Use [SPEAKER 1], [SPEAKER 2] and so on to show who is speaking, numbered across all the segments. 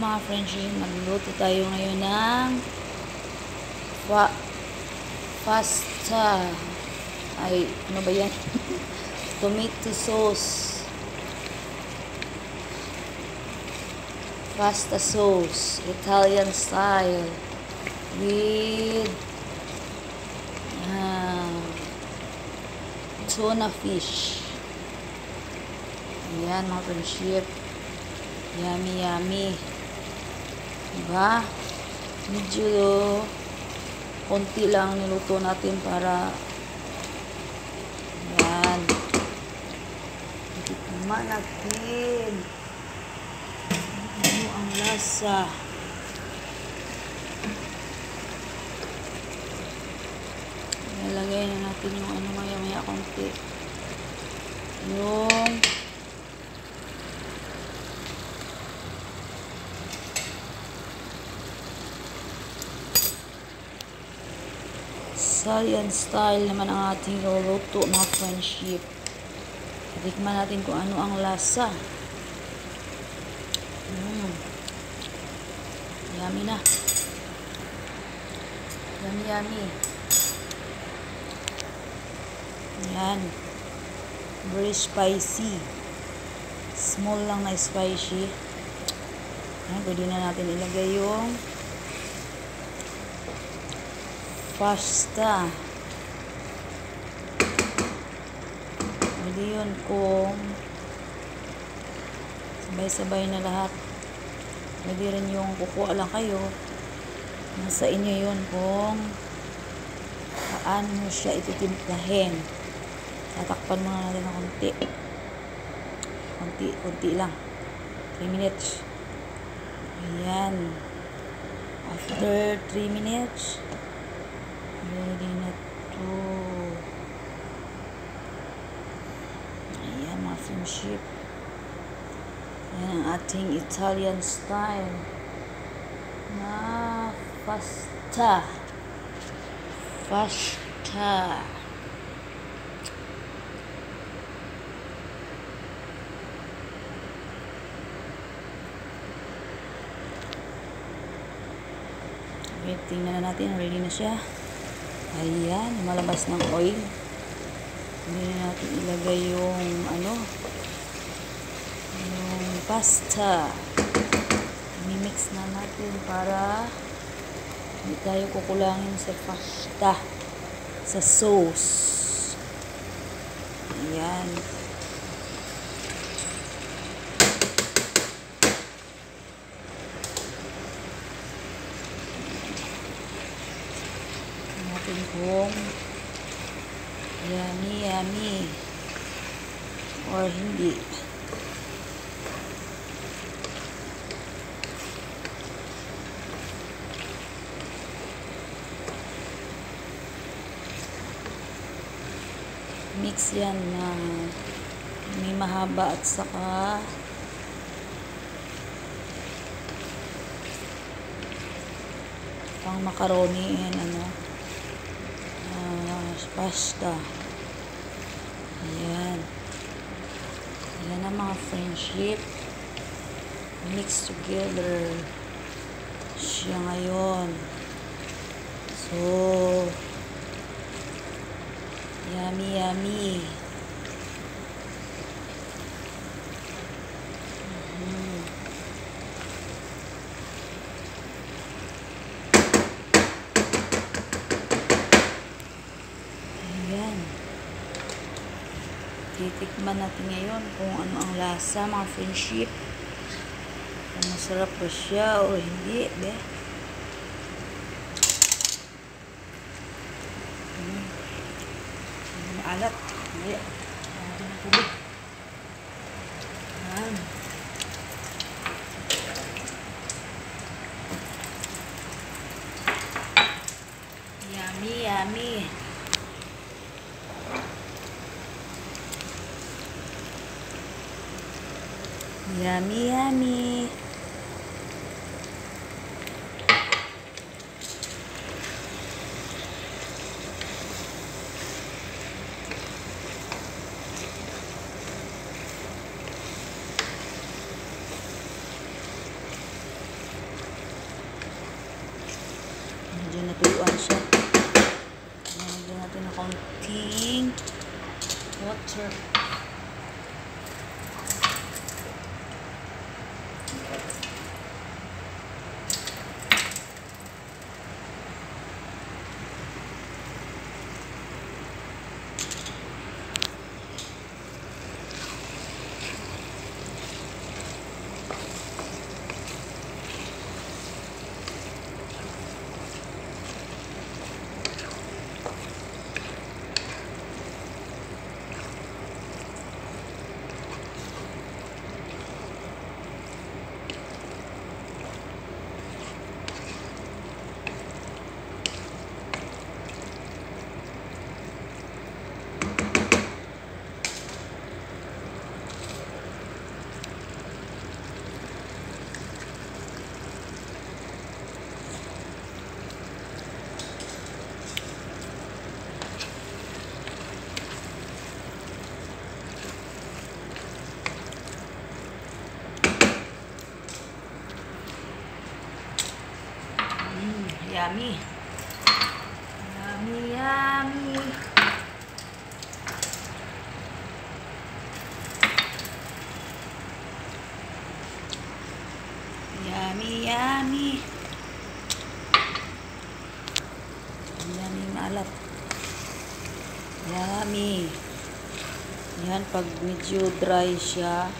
[SPEAKER 1] mga friendship, magluluto tayo ngayon ng pasta. Ay, ano ba yan? Tomato sauce. Pasta sauce, Italian style with tuna fish. Ayan mga friendship. Yummy, yummy. Diba? Medyo konti lang niluto natin para yan. Tikman natin. Ano ang lasa? Nilagay na natin yung ano maya-maya konti. Yung Italian style naman ang ating luluto mga friendship. Tikman natin kung ano ang lasa. Yummy na. Yummy, yummy. Yan. Very spicy. Small lang na spicy. Yan, pwede na natin ilagay yung pasta. Pwede yun kung sabay-sabay na lahat. Pwede rin yung kukuha lang kayo. Nasa inyo yun kung paano mo siya ititimplahin. Tatakpan muna natin ng konti. Konti lang. 3 minutes. Ayan. After 3 minutes, ready na to. Ayan mga friendship. Ayan ang ating Italian style na pasta. Pasta. Okay, tingnan na natin. Ready na siya. Ayan, malabas ng oil. Hindi na natin ilagay yung yung pasta. I-mix na natin para hindi tayo kukulangin sa pasta, sa sauce. Ayan. Natin kung yummy, yummy or hindi. Mix yan na may mahaba at saka pang macaroni and pasta. Ayan. Ayan ang mga friendship. Mix together siya ngayon. So, yummy, yummy. Titikman natin ngayon kung ano ang lasa mga friendship. Kung masarap ba siya o hindi. Maalat. Hindi. Ito na tubig. Ayan. Yummy, yummy. Yummy, yummy. matuyuan siya. Lagyan natin ng konting water. Yummy. Yummy, yummy. Yummy, yummy. Yummy, maalat. Yummy. Yan, pag medyo dry siya,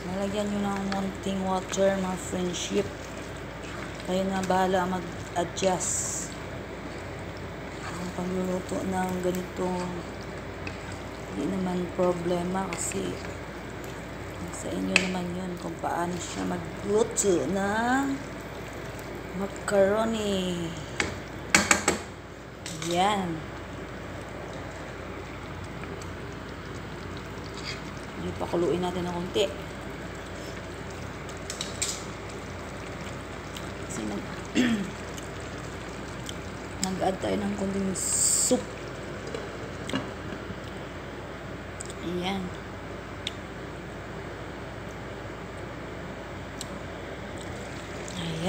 [SPEAKER 1] nalagyan nyo ng munting water, mga friendship. Kayo na bahala mag-adjust. Ang pagluluto ng ganito, hindi naman problema kasi sa inyo naman yun kung paano siya magluto ng macaroni. Yan. Pakuluin natin ng konti. Kasi nag-add tayo ng konting soup. Ayan.